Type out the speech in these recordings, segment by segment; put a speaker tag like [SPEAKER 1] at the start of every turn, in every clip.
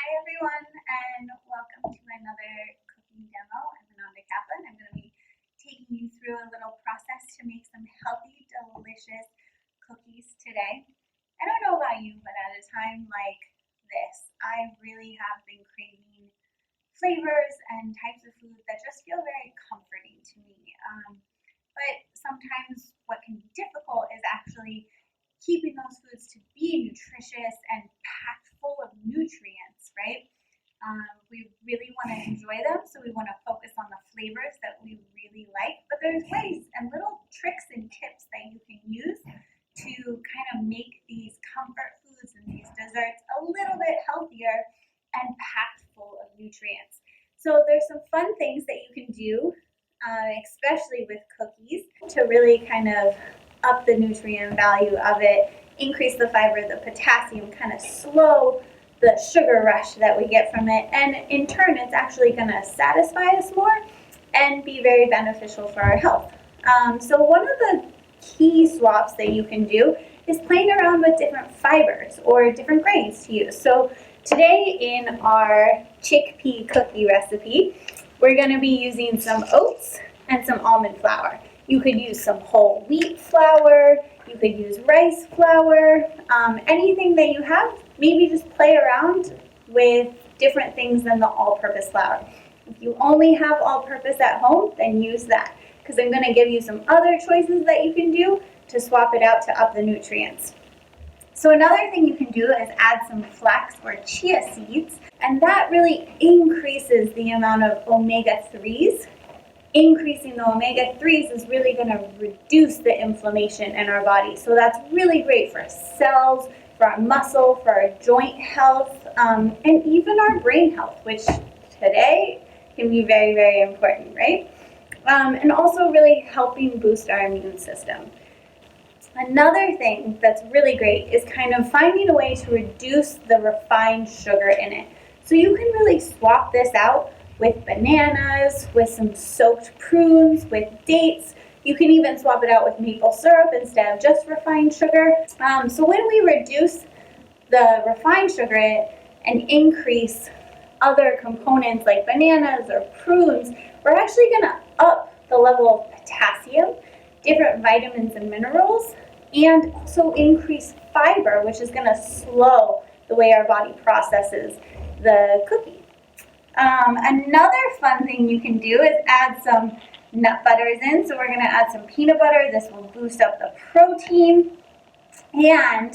[SPEAKER 1] Hi everyone, and welcome to another cooking demo. I'm Ananda Kaplan. I'm going to be taking you through a little process to make some healthy, delicious cookies today. I don't know about you, but at a time like this, I really have been craving flavors and types of food that just feel very comforting to me. But sometimes what can be difficult is actually keeping those foods to be nutritious and packed full of nutrients, right? We really want to enjoy them, so we want to focus on the flavors that we really like. But there's ways and little tricks and tips that you can use to kind of make these comfort foods and these desserts a little bit healthier and packed full of nutrients. So there's some fun things that you can do, especially with cookies, to really kind of up the nutrient value of it, increase the fiber, the potassium, kind of slow the sugar rush that we get from it, and in turn it's actually going to satisfy us more and be very beneficial for our health. So one of the key swaps that you can do is playing around with different fibers or different grains to use. So today in our chickpea cookie recipe, we're going to be using some oats and some almond flour. You could use some whole wheat flour, you could use rice flour, anything that you have. Maybe just play around with different things than the all-purpose flour. If you only have all-purpose at home, then use that, because I'm going to give you some other choices that you can do to swap it out to up the nutrients. So another thing you can do is add some flax or chia seeds, and that really increases the amount of omega-3s. Increasing the omega-3s is really going to reduce the inflammation in our body. So that's really great for cells, for our muscle, for our joint health, and even our brain health, which today can be very, very important, right? And also really helping boost our immune system. Another thing that's really great is kind of finding a way to reduce the refined sugar in it. So you can really swap this out with bananas, with some soaked prunes, with dates. You can even swap it out with maple syrup instead of just refined sugar. So when we reduce the refined sugar and increase other components like bananas or prunes, we're actually going to up the level of potassium, different vitamins and minerals, and also increase fiber, which is going to slow the way our body processes the cookie. Another fun thing you can do is add some nut butters in. So we're going to add some peanut butter. This will boost up the protein. And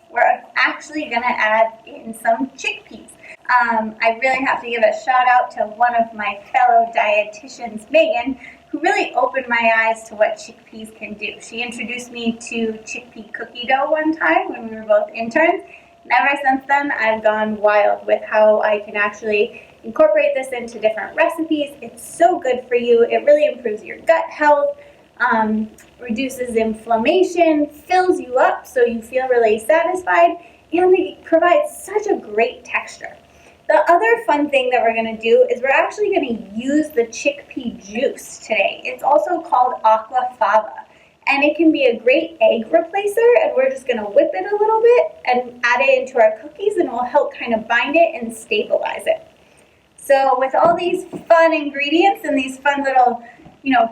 [SPEAKER 1] we're actually going to add in some chickpeas. I really have to give a shout out to one of my fellow dietitians, Megan, who really opened my eyes to what chickpeas can do. She introduced me to chickpea cookie dough one time when we were both interns. And ever since then, I've gone wild with how I can actually incorporate this into different recipes. It's so good for you. It really improves your gut health, reduces inflammation, fills you up so you feel really satisfied, and it provides such a great texture. The other fun thing that we're going to do is we're actually going to use the chickpea juice today. It's also called aquafaba, and it can be a great egg replacer, and we're just going to whip it a little bit and add it into our cookies, and it will help kind of bind it and stabilize it. So with all these fun ingredients and these fun little,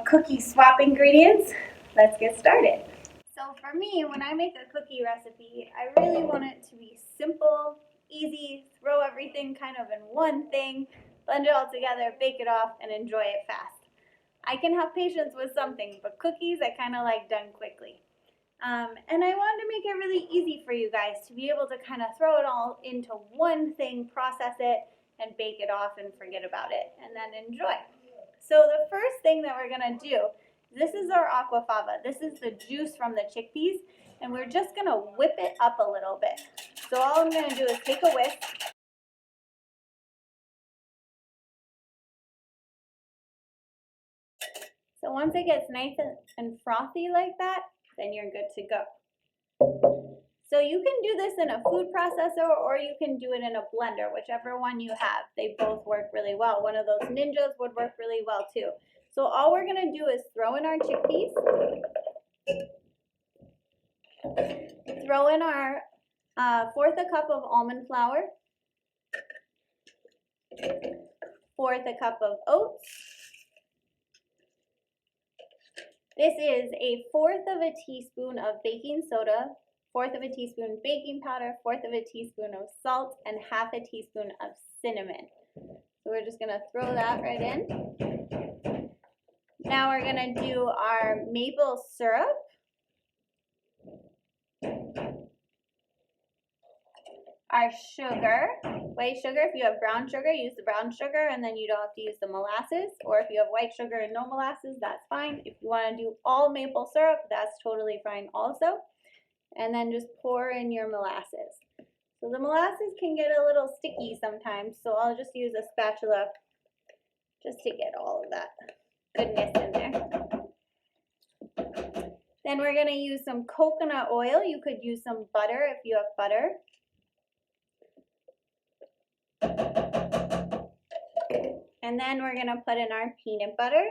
[SPEAKER 1] cookie swap ingredients, let's get started. So for me, when I make a cookie recipe, I really want it to be simple, easy, throw everything kind of in one thing, blend it all together, bake it off, and enjoy it fast. I can have patience with something, but cookies I kind of like done quickly. And I wanted to make it really easy for you guys to be able to kind of throw it all into one thing, process it, and bake it off and forget about it, and then enjoy. So the first thing that we're going to do, this is our aquafaba. This is the juice from the chickpeas, and we're just going to whip it up a little bit. So all I'm going to do is take a whisk. So once it gets nice and frothy like that, then you're good to go. So you can do this in a food processor or you can do it in a blender, whichever one you have. They both work really well. One of those ninjas would work really well too. So all we're going to do is throw in our chickpeas, throw in our 1/4 cup of almond flour, 1/4 a cup of oats. This is 1/4 teaspoon of baking soda, 1/4 teaspoon baking powder, 1/4 teaspoon of salt, and 1/2 teaspoon of cinnamon. So we're just gonna throw that right in. Now we're gonna do our maple syrup. Our sugar, white sugar, if you have brown sugar, use the brown sugar and then you don't have to use the molasses. Or if you have white sugar and no molasses, that's fine. If you want to do all maple syrup, that's totally fine also. And then just pour in your molasses. So the molasses can get a little sticky sometimes, so I'll just use a spatula just to get all of that goodness in there. Then we're going to use some coconut oil. You could use some butter if you have butter. And then we're going to put in our peanut butter.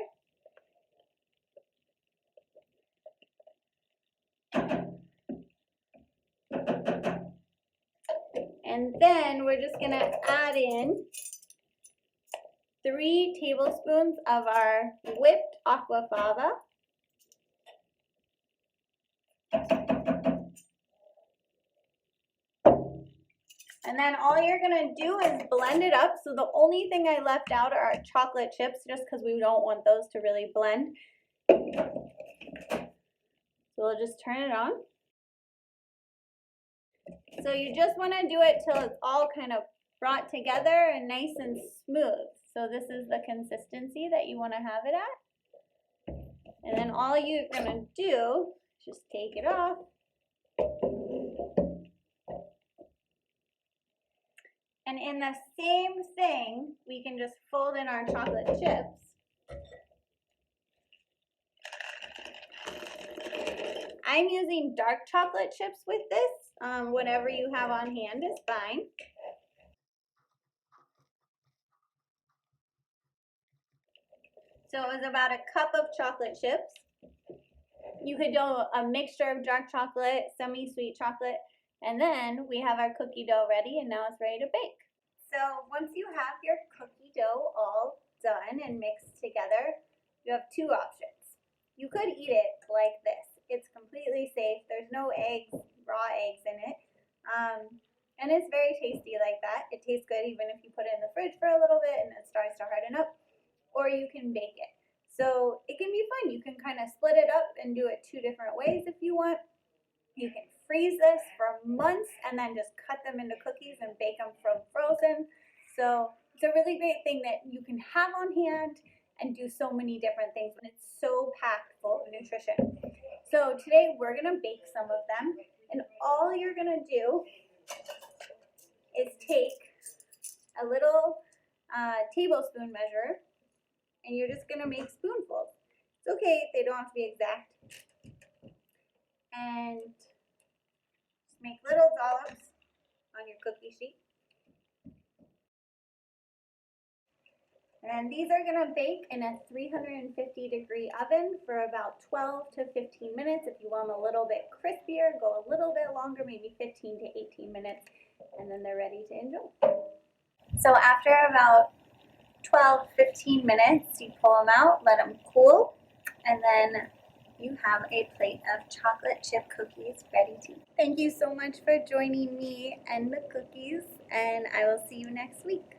[SPEAKER 1] And then we're just going to add in 3 tablespoons of our whipped aquafaba. And then all you're going to do is blend it up. So the only thing I left out are our chocolate chips, just because we don't want those to really blend. So we'll just turn it on. So you just want to do it till it's all kind of brought together and nice and smooth. So this is the consistency that you want to have it at. And then all you're going to do is just take it off. And in the same thing, we can just fold in our chocolate chips. I'm using dark chocolate chips with this. Whatever you have on hand is fine. So it was about a cup of chocolate chips. You could do a mixture of dark chocolate, semi-sweet chocolate, and then we have our cookie dough ready, and now it's ready to bake. So once you have your cookie dough all done and mixed together, you have 2 options. You could eat it like this. It's completely safe. There's no eggs, raw eggs in it. And it's very tasty like that. It tastes good even if you put it in the fridge for a little bit and it starts to harden up. Or you can bake it. So it can be fun. You can kind of split it up and do it 2 different ways if you want. You can freeze this for months and then just cut them into cookies and bake them from frozen. So it's a really great thing that you can have on hand and do so many different things. And it's so packed full of nutrition. So today we're going to bake some of them. And all you're going to do is take a little tablespoon measure and you're just going to make spoonfuls. It's okay if they don't have to be exact. And just make little dollops on your cookie sheet. And these are going to bake in a 350-degree oven for about 12 to 15 minutes. If you want them a little bit crispier, go a little bit longer, maybe 15 to 18 minutes, and then they're ready to enjoy. So after about 12-15 minutes, you pull them out, let them cool, and then you have a plate of chocolate chip cookies ready to eat. Thank you so much for joining me and the cookies, and I will see you next week.